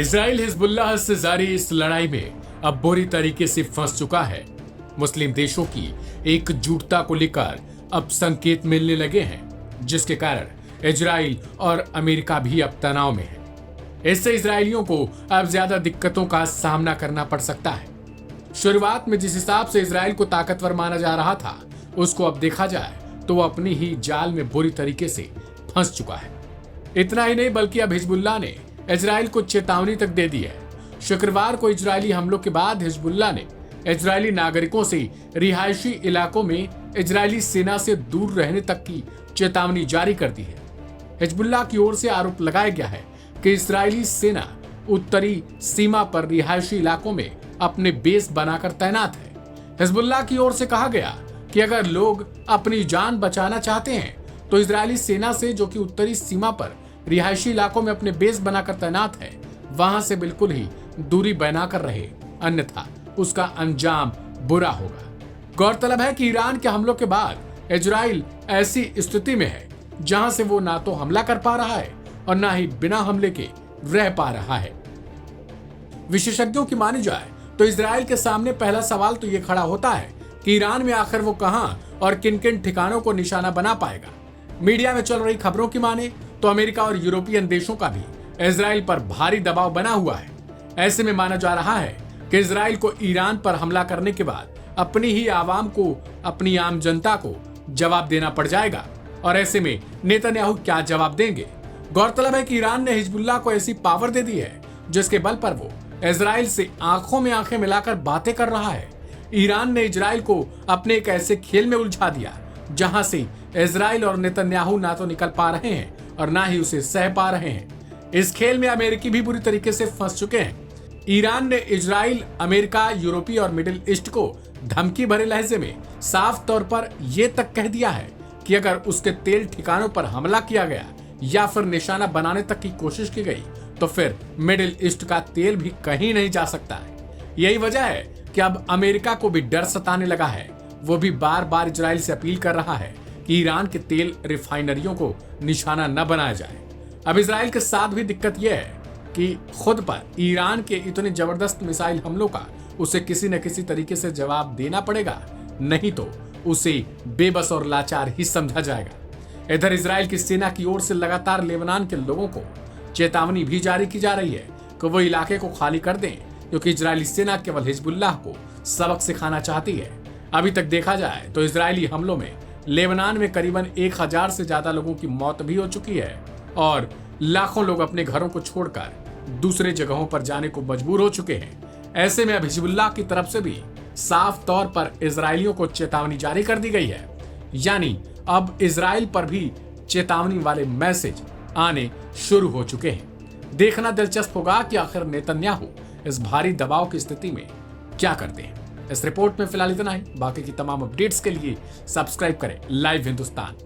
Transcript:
Israel Hezbollah से जारी इस लड़ाई में अब बुरी तरीके से फंस चुका है। मुस्लिम देशों की एकजुटता को लेकर अब संकेत मिलने लगे हैं, जिसके कारण इजराइल और अमेरिका भी अब तनाव में है। इससे इजरायलियों को अब ज्यादा दिक्कतों का सामना करना पड़ सकता है। शुरुआत में जिस हिसाब से इजराइल को ताकतवर माना जा रहा था, उसको अब देखा जाए तो वो अपनी ही जाल में बुरी तरीके से फंस चुका है। इतना ही नहीं बल्कि अब हिजबुल्लाह ने इजराइल को चेतावनी तक दे दी है। शुक्रवार को इजरायली हमलों के बाद हिजबुल्लाह ने इजरायली नागरिकों से रिहायशी इलाकों में इजरायली सेना से दूर रहने तक की चेतावनी जारी कर दी है। हिजबुल्लाह की ओर से आरोप लगाया गया है कि इजरायली सेना उत्तरी सीमा पर रिहायशी इलाकों में अपने बेस बनाकर तैनात है। हिजबुल्लाह की ओर से कहा गया कि अगर लोग अपनी जान बचाना चाहते हैं तो इजरायली सेना से, जो कि उत्तरी सीमा पर रिहायशी इलाकों में अपने बेस बनाकर तैनात है, वहां से बिल्कुल ही दूरी बनाकर रहे, अन्यथा उसका अंजाम बुरा होगा। गौरतलब है कि ईरान के हमलों के बाद इजराइल ऐसी स्थिति में है जहां से वो ना तो हमला कर पा रहा है और ना ही बिना हमले के रह पा रहा है। विशेषज्ञों की मानी जाए तो इजराइल के सामने पहला सवाल तो ये खड़ा होता है कि ईरान में आखिर वो कहां और किन किन ठिकानों को निशाना बना पाएगा। मीडिया में चल रही खबरों की माने तो अमेरिका और यूरोपियन देशों का भी इजराइल पर भारी दबाव बना हुआ है। ऐसे में माना जा रहा है कि इजराइल को ईरान पर हमला करने के बाद अपनी ही आवाम को, अपनी आम जनता को जवाब देना पड़ जाएगा। और ऐसे में नेतन्याहू क्या जवाब देंगे? गौरतलब है कि ईरान ने हिजबुल्लाह को ऐसी पावर दे दी है जिसके बल पर वो इजराइल से आंखों में आंखें मिलाकर बातें कर रहा है। ईरान ने इजराइल को अपने एक ऐसे खेल में उलझा दिया जहां से इजराइल और नेतन्याहू ना तो निकल पा रहे हैं और ना ही उसे सह पा रहे हैं। इस खेल में अमेरिकी भी बुरी तरीके से फंस चुके हैं। ईरान ने इजराइल, अमेरिका, यूरोपीय और मिडिल ईस्ट को धमकी भरे लहजे में साफ तौर पर यह तक कह दिया है कि अगर उसके तेल ठिकानों पर हमला किया गया या फिर निशाना बनाने तक की कोशिश की गई तो फिर मिडिल ईस्ट का तेल भी कहीं नहीं जा सकता है। यही वजह है कि अब अमेरिका को भी डर सताने लगा है। वो भी बार बार इजराइल से अपील कर रहा है कि ईरान के तेल रिफाइनरियों को निशाना न बनाया जाए। अब इजराइल के साथ भी दिक्कत यह है कि खुद पर ईरान के इतने जबरदस्त मिसाइल हमलों का उसे किसी न किसी तरीके से जवाब देना पड़ेगा, नहीं तो उसे बेबस और लाचार ही समझा जाएगा। इधर इजराइल की सेना की ओर से लगातार लेबनान के लोगों को चेतावनी भी जारी की जा रही है कि वो इलाके को खाली कर दें, क्योंकि इजरायली सेना केवल हिजबुल्लाह को सबक सिखाना चाहती है। अभी तक देखा जाए तो इजरायली हमलों में लेबनान में करीबन 1000 से ज्यादा लोगों की मौत भी हो चुकी है और लाखों लोग अपने घरों को छोड़कर दूसरे जगहों पर जाने को मजबूर हो चुके हैं। ऐसे में अब हिजबुल्लाह की तरफ से भी साफ तौर पर इजरायलियों को चेतावनी जारी कर दी गई है। यानी अब इजराइल पर भी चेतावनी वाले मैसेज आने शुरू हो चुके हैं। देखना दिलचस्प होगा कि आखिर नेतन्याहू इस भारी दबाव की स्थिति में क्या करते हैं। इस रिपोर्ट में फिलहाल इतना ही। बाकी की तमाम अपडेट्स के लिए सब्सक्राइब करें लाइव हिंदुस्तान।